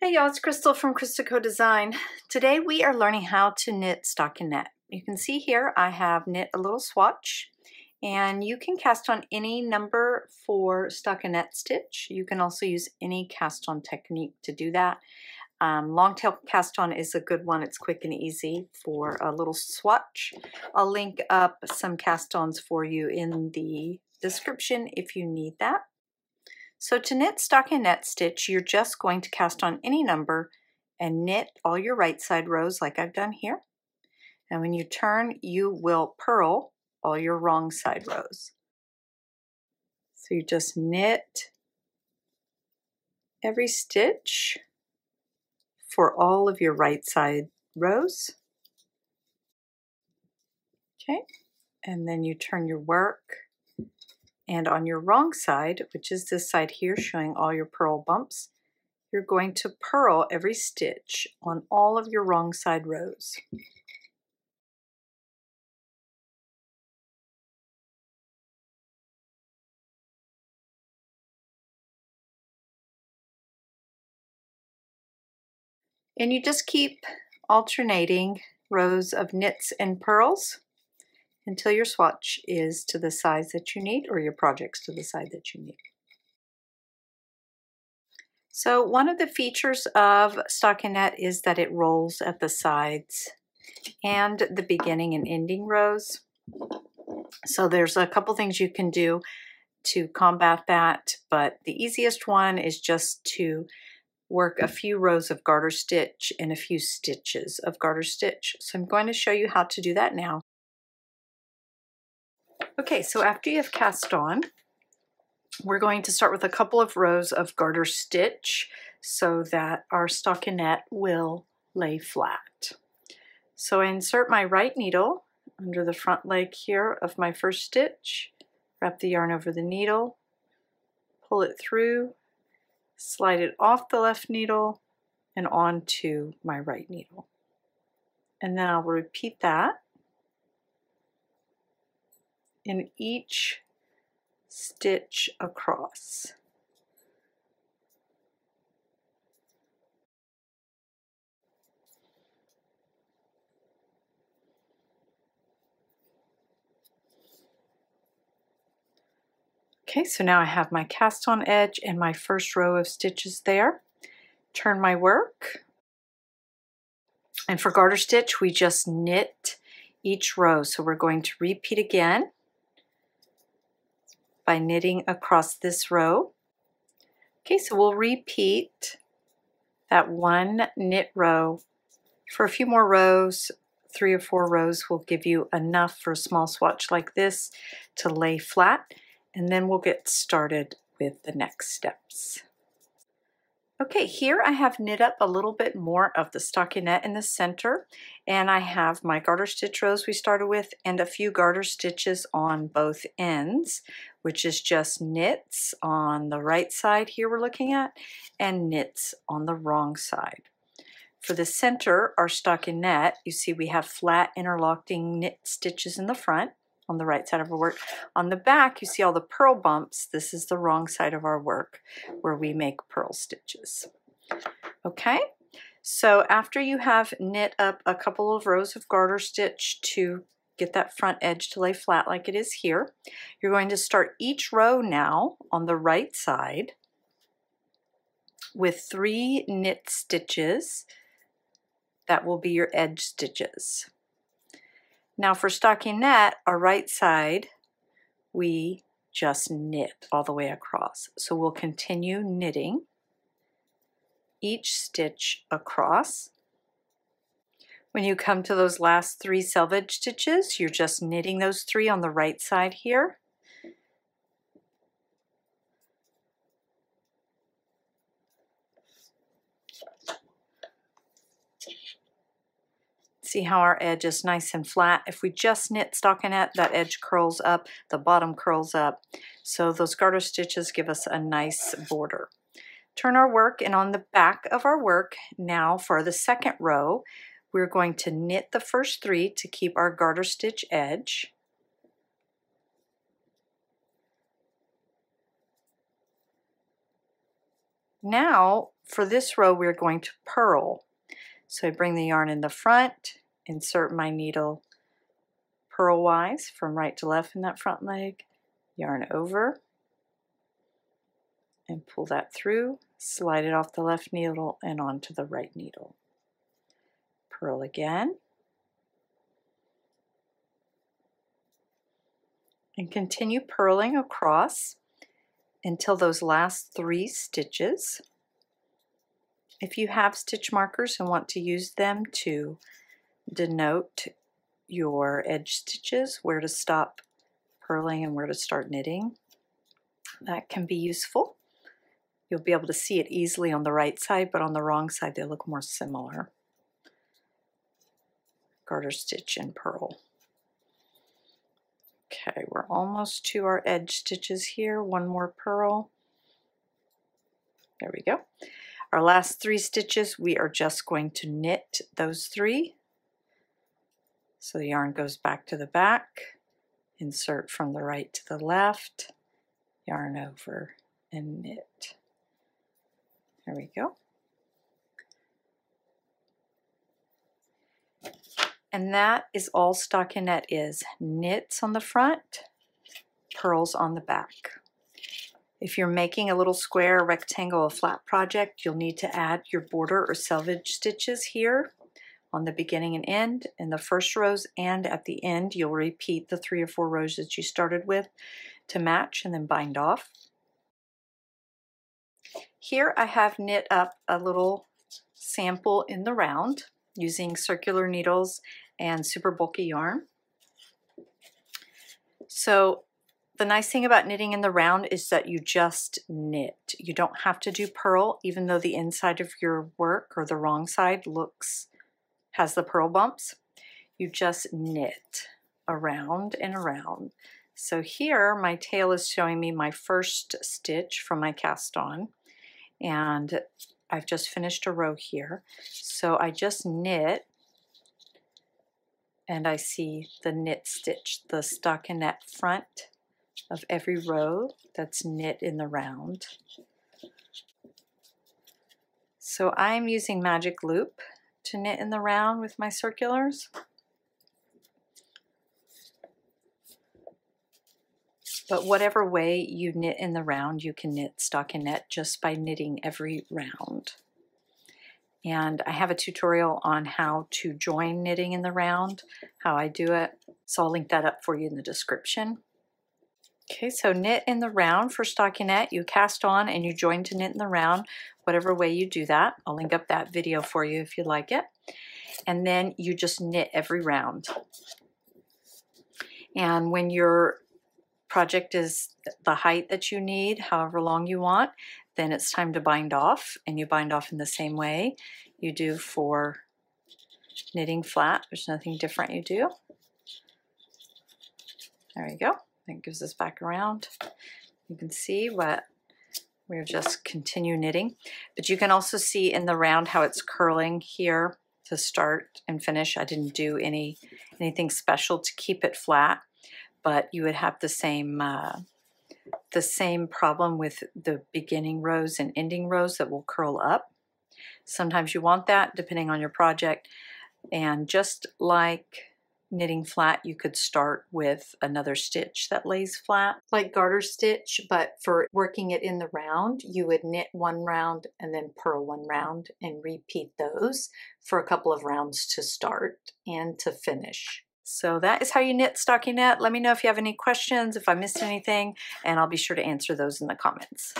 Hey y'all, it's Crystal from ChristaCoDesign. Today we are learning how to knit stockinette. You can see here I have knit a little swatch, and you can cast on any number for stockinette stitch. You can also use any cast on technique to do that. Long tail cast on is a good one. It's quick and easy for a little swatch. I'll link up some cast ons for you in the description if you need that. So to knit stockinette stitch, you're just going to cast on any number and knit all your right side rows like I've done here. And when you turn, you will purl all your wrong side rows. So you just knit every stitch for all of your right side rows. Okay, and then you turn your work, and on your wrong side, which is this side here showing all your purl bumps, you're going to purl every stitch on all of your wrong side rows. And you just keep alternating rows of knits and purls until your swatch is to the size that you need, or your project's to the size that you need. So one of the features of stockinette is that it rolls at the sides and the beginning and ending rows. So there's a couple things you can do to combat that, but the easiest one is just to work a few rows of garter stitch and a few stitches of garter stitch. So I'm going to show you how to do that now. Okay, so after you have cast on, we're going to start with a couple of rows of garter stitch so that our stockinette will lay flat. So I insert my right needle under the front leg here of my first stitch, wrap the yarn over the needle, pull it through, slide it off the left needle and onto my right needle. And then I'll repeat that in each stitch across. Okay, so now I have my cast on edge and my first row of stitches there. Turn my work. And for garter stitch, we just knit each row. So we're going to repeat again by knitting across this row. Okay, so we'll repeat that one knit row for a few more rows. 3 or 4 rows will give you enough for a small swatch like this to lay flat, and then we'll get started with the next steps. Okay, here I have knit up a little bit more of the stockinette in the center, and I have my garter stitch rows we started with and a few garter stitches on both ends, which is just knits on the right side here we're looking at, and knits on the wrong side. For the center, our stockinette, you see we have flat interlocking knit stitches in the front on the right side of our work. On the back, you see all the purl bumps. This is the wrong side of our work where we make purl stitches. Okay, so after you have knit up a couple of rows of garter stitch to get that front edge to lay flat like it is here, you're going to start each row now on the right side with 3 knit stitches. That will be your edge stitches. Now for stockinette, our right side, we just knit all the way across. So we'll continue knitting each stitch across. When you come to those last 3 selvage stitches, you're just knitting those 3 on the right side here. See how our edge is nice and flat? If we just knit stockinette, that edge curls up, the bottom curls up. So those garter stitches give us a nice border. Turn our work, and on the back of our work, now for the second row, we're going to knit the first 3 to keep our garter stitch edge. Now for this row we're going to purl. So I bring the yarn in the front, insert my needle purlwise from right to left in that front leg, yarn over, and pull that through, slide it off the left needle and onto the right needle. Purl again, and continue purling across until those last 3 stitches. If you have stitch markers and want to use them to denote your edge stitches, where to stop purling and where to start knitting, that can be useful. You'll be able to see it easily on the right side, but on the wrong side they look more similar. Garter stitch and purl. Okay, we're almost to our edge stitches here. One more purl. There we go. Our last 3 stitches, we are just going to knit those 3. So the yarn goes back to the back, insert from the right to the left, yarn over and knit. There we go. And that is all stockinette is. Knits on the front, purls on the back. If you're making a little square, rectangle, a flat project, you'll need to add your border or selvage stitches here on the beginning and end in the first rows, and at the end you'll repeat the 3 or 4 rows that you started with to match and then bind off. Here I have knit up a little sample in the round using circular needles and super bulky yarn. So the nice thing about knitting in the round is that you just knit. You don't have to do purl, even though the inside of your work or the wrong side has the purl bumps. You just knit around and around. So here my tail is showing me my first stitch from my cast on, and I've just finished a row here. So I just knit, and I see the knit stitch, the stockinette front of every row that's knit in the round. So I'm using magic loop to knit in the round with my circulars. But whatever way you knit in the round, you can knit stockinette just by knitting every round. And I have a tutorial on how to join knitting in the round, how I do it. So I'll link that up for you in the description. Okay, so knit in the round for stockinette. You cast on and you join to knit in the round, whatever way you do that. I'll link up that video for you if you like it. And then you just knit every round. And when your project is the height that you need, however long you want, then it's time to bind off, and you bind off in the same way you do for knitting flat. There's nothing different you do. There you go. That gives us back around. You can see what we're just continue knitting, but you can also see in the round how it's curling here to start and finish. I didn't do anything special to keep it flat, but you would have the same problem with the beginning rows and ending rows that will curl up. Sometimes you want that depending on your project, and just like knitting flat, you could start with another stitch that lays flat, like garter stitch, but for working it in the round, you would knit 1 round and then purl 1 round and repeat those for a couple of rounds to start and to finish. So that is how you knit stockinette. Let me know if you have any questions, if I missed anything, and I'll be sure to answer those in the comments.